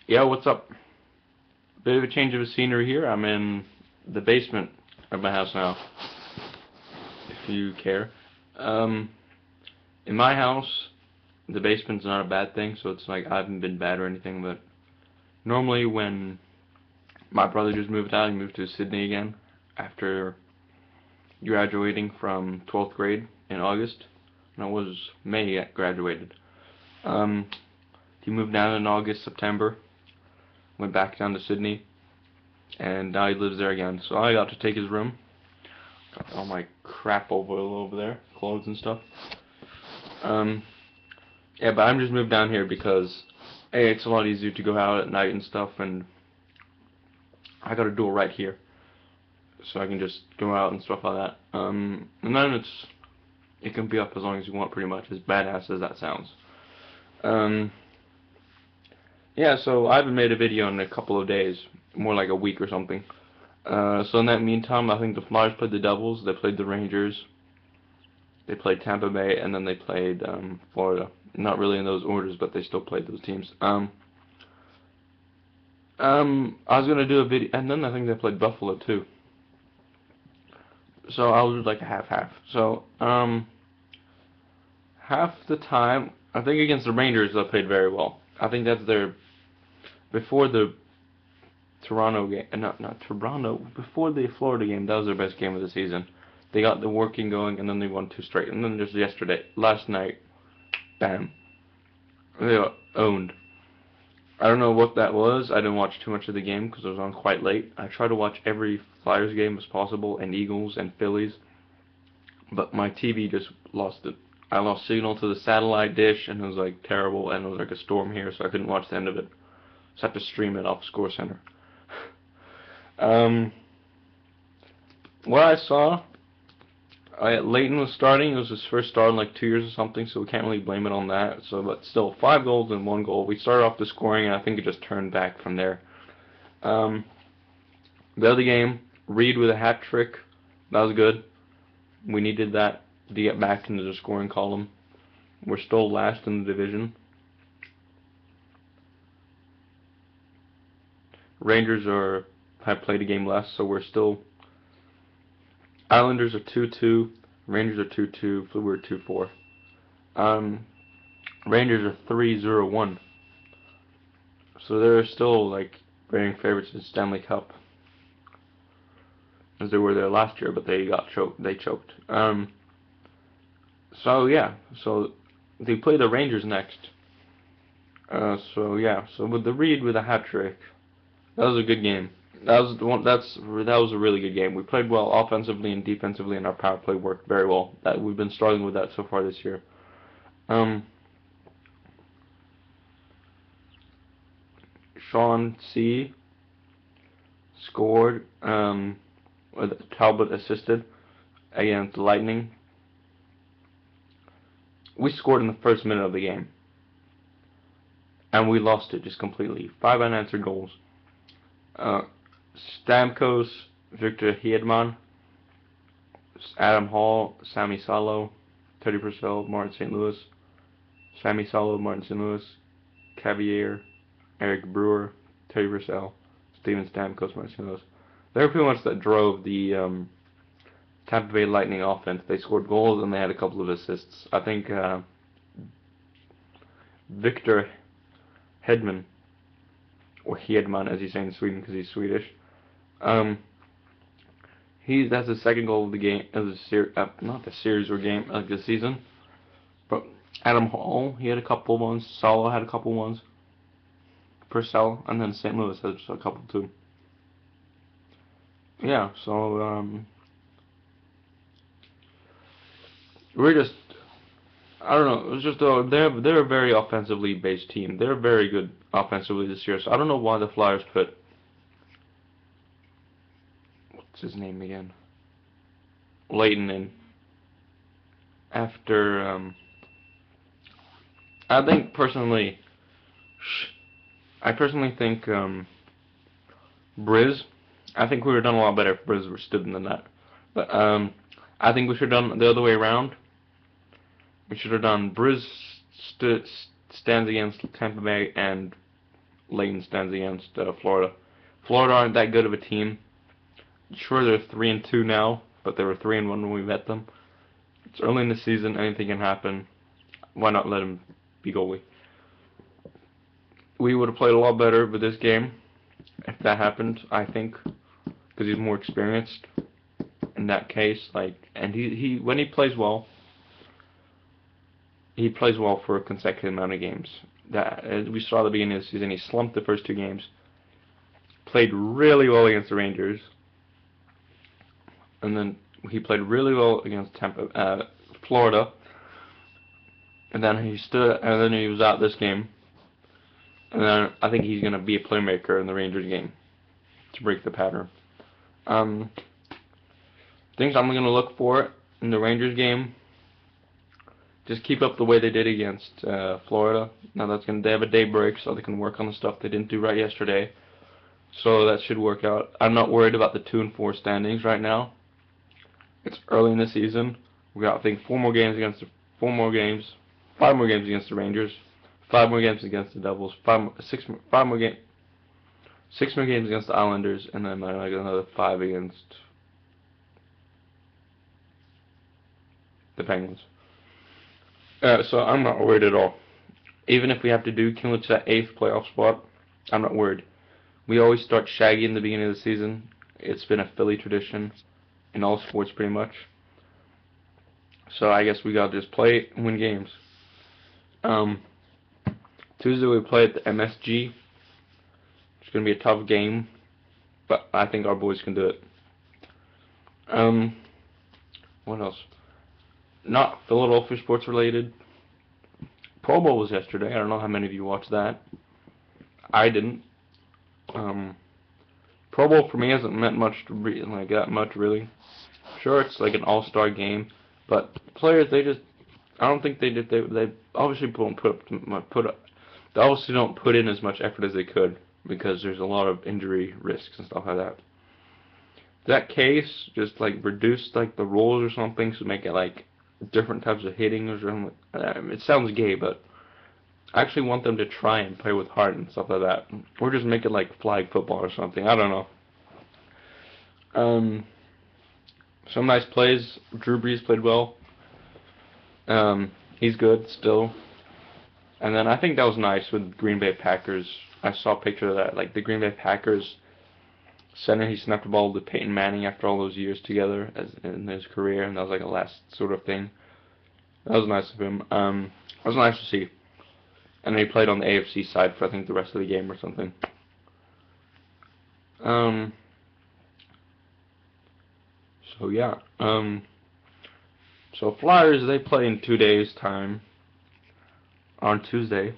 Yeah, what's up? Bit of a change of scenery here. I'm in the basement of my house now, if you care. Um, in my house, the basement's not a bad thing, so it's like I haven't been bad or anything, but normally when my brother just moved out, he moved to Sydney again after graduating from 12th grade in August. And it was May I graduated. Um, he moved down in August, September, went back down to Sydney, and now he lives there again. So I got to take his room. Got all my crap over there, clothes and stuff. Um, yeah, but I'm just moved down here because A, it's a lot easier to go out at night and stuff, and I got a door right here, so I can just go out and stuff like that. And then it can be up as long as you want, pretty much, as badass as that sounds. Um, yeah, so I haven't made a video in a couple of days, more like a week or something. So in that meantime, I think the Flyers played the Devils, they played the Rangers, they played Tampa Bay, and then they played Florida. Not really in those orders, but they still played those teams. I was gonna do a video, and then I think they played Buffalo too. So I'll do like a half-half. So half the time, I think against the Rangers they played very well. I think that's their before the Toronto game, not Toronto, before the Florida game. That was their best game of the season. They got the working going, and then they won two straight. And then just last night, bam, they got owned. I don't know what that was. I didn't watch too much of the game because I was on quite late. I try to watch every Flyers game as possible, and Eagles and Phillies, but my TV just lost it. I lost signal to the satellite dish, and it was like terrible, and it was like a storm here, so I couldn't watch the end of it. So I had to stream it off Score Center. um, what I saw, Leighton was starting. It was his first start in like 2 years or something, so we can't really blame it on that. So, but still, 5 goals and 1 goal. We started off the scoring, and I think it just turned back from there. Um, the other game, Reed with a hat trick. That was good. We needed that to get back into the scoring column. We're still last in the division. Rangers have played a game less, so we're still. Islanders are 2-2. Rangers are 2-2. We're 2-4. Rangers are 3-0-1. So they're still like bearing favorites in Stanley Cup, as they were there last year, but they got choked. They choked. So yeah, so they play the Rangers next. So yeah, so with the Reed with a hat trick, that was a good game. That was the one. That was a really good game. We played well offensively and defensively, and our power play worked very well. That we've been struggling with that so far this year. Sean C scored. With Talbot assisted against Lightning. We scored in the first minute of the game, and we lost it just completely. 5 unanswered goals. Stamkos, Victor Hedman, Adam Hall, Sammy Salo, Teddy Purcell, Martin St. Louis, Sammy Salo, Martin St. Louis, Cavier, Eric Brewer, Teddy Purcell, Steven Stamkos, Martin St. Louis. They were pretty much that drove the Tampa Bay Lightning offense. They scored goals and they had a couple of assists. I think Victor Hedman, or Hedman as you say in Sweden because he's Swedish. That's the second goal of the game, of the not the series or game, like the season. But Adam Hall, he had a couple ones. Salo had a couple ones. Purcell, and then St. Louis had a couple too. Yeah, so we're just, I don't know. It was just they're a very offensively based team. They're very good offensively this year. So I don't know why the Flyers put what's his name again, Leighton in after. I think personally, I personally think Briz. I think we would have done a lot better if Briz were stood in the net. But I think we should have done the other way around. We should have done Briz stands against Tampa Bay and Layton stands against Florida. Florida aren't that good of a team. Sure, they're 3-2 now, but they were 3-1 when we met them. It's early in the season, anything can happen. Why not let him be goalie? We would have played a lot better with this game if that happened, I think, because he's more experienced in that case. And he when he plays well, he plays well for a consecutive amount of games. That as we saw at the beginning of the season, he slumped the first 2 games, played really well against the Rangers, and then he played really well against Florida, and then he was out this game, and then I think he's gonna be a playmaker in the Rangers game to break the pattern. Things I'm gonna look for in the Rangers game: just keep up the way they did against Florida. Now they have a day break, so they can work on the stuff they didn't do right yesterday. So that should work out. I'm not worried about the 2 and 4 standings right now. It's early in the season. We got, I think, 5 more games against the Rangers, 5 more games against the Devils, 6 more games against the Islanders, and then another 5 against the Penguins. So I'm not worried at all. Even if we have to clinch that 8th playoff spot, I'm not worried. We always start shaggy in the beginning of the season. It's been a Philly tradition in all sports pretty much. So I guess we gotta just play and win games. Tuesday we play at the MSG. It's gonna be a tough game, but I think our boys can do it. What else? Not Philadelphia sports related. Pro Bowl was yesterday. I don't know how many of you watched that. I didn't. Pro Bowl for me hasn't meant much that much really. Sure, it's like an all-star game, but players I don't think they obviously they obviously don't put in as much effort as they could because there's a lot of injury risks and stuff like that. That case, just reduce the rules or something to make it different types of hitting or something. It sounds gay, but I actually want them to try and play with heart and stuff like that. Or just make it like flag football or something. I don't know. Some nice plays. Drew Brees played well. He's good still. And then I think that was nice with Green Bay Packers. I saw a picture of that. The Green Bay Packers center, he snapped the ball to Peyton Manning after all those years together in his career, and that was a last sort of thing. That was nice of him. That was nice to see. And he played on the AFC side for I think the rest of the game or something. So yeah. So Flyers, they play in 2 days' time. On Tuesday.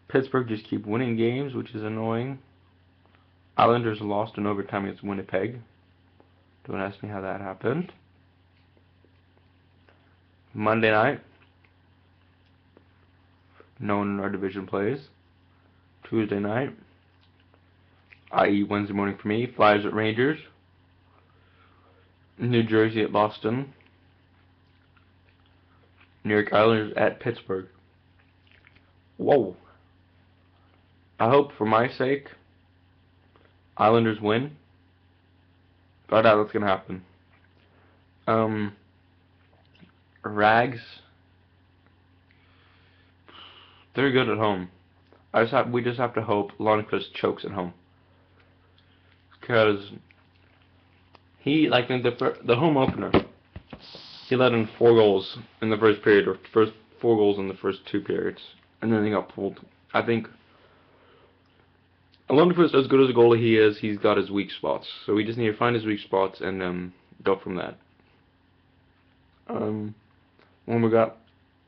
Pittsburgh just keep winning games, which is annoying. Islanders lost in overtime against Winnipeg. Don't ask me how that happened. Monday night. No one in our division plays. Tuesday night, i.e. Wednesday morning for me, Flyers at Rangers. New Jersey at Boston. New York Islanders at Pittsburgh. Whoa. I hope for my sake Islanders win. But I doubt that's gonna happen. Rags, they're good at home. We just have to hope Lundqvist chokes at home. Because he, in the home opener, he let in 4 goals in the first period, or first 4 goals in the first 2 periods, and then he got pulled. I think Lundqvist, as good as a goalie he is, he's got his weak spots. So we just need to find his weak spots and go from that. When we got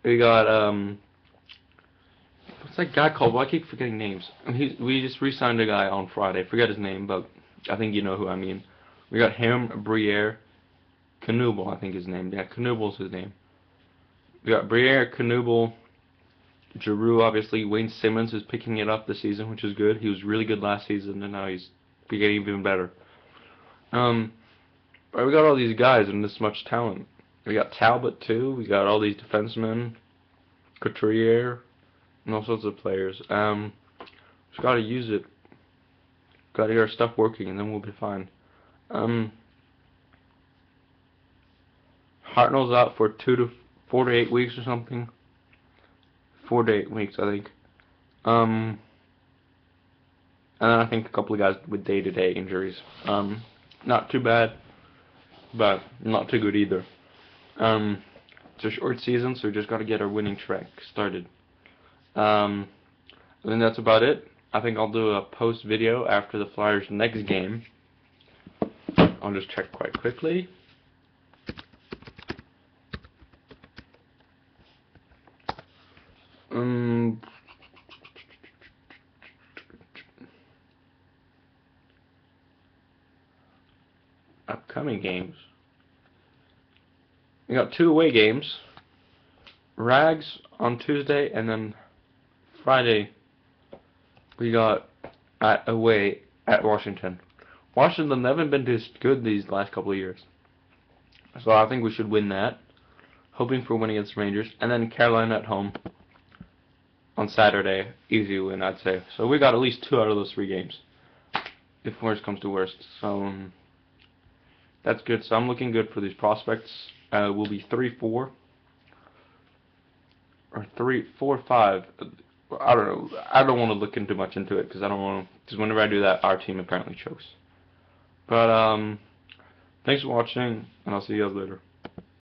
what's that guy called? Well, I keep forgetting names. We just re-signed a guy on Friday. Forget his name, but I think you know who I mean. We got him, Briere, Knuble, I think his name. Yeah, Knuble's his name. We got Briere, Knuble, Giroux, obviously. Wayne Simmons is picking it up this season, which is good. He was really good last season, and now he's getting even better. But we got all these guys and this much talent. We got Talbot too. We got all these defensemen, Couturier, and all sorts of players. Just gotta use it. Gotta get our stuff working, and then we'll be fine. Hartnell's out for 4 to 8 weeks or something. 4 to 8 weeks, I think. And then I think a couple of guys with day-to-day injuries. Not too bad, but not too good either. It's a short season, so we just got to get our winning track started. I think that's about it. I think I'll do a post video after the Flyers' next game. I'll just check quite quickly. Upcoming games. We got 2 away games. Rags on Tuesday, and then Friday we got away at Washington. Washington haven't been too good these last couple of years, so I think we should win that. Hoping for a win against Rangers, and then Carolina at home on Saturday. Easy win, I'd say. So we got at least 2 out of those 3 games, if worst comes to worst. So that's good. So I'm looking good for these prospects. We'll be 3-4 or 3-4-5. I don't know. I don't want to look too much into it because I don't want to. Because whenever I do that, our team apparently chokes. But thanks for watching, and I'll see you guys later.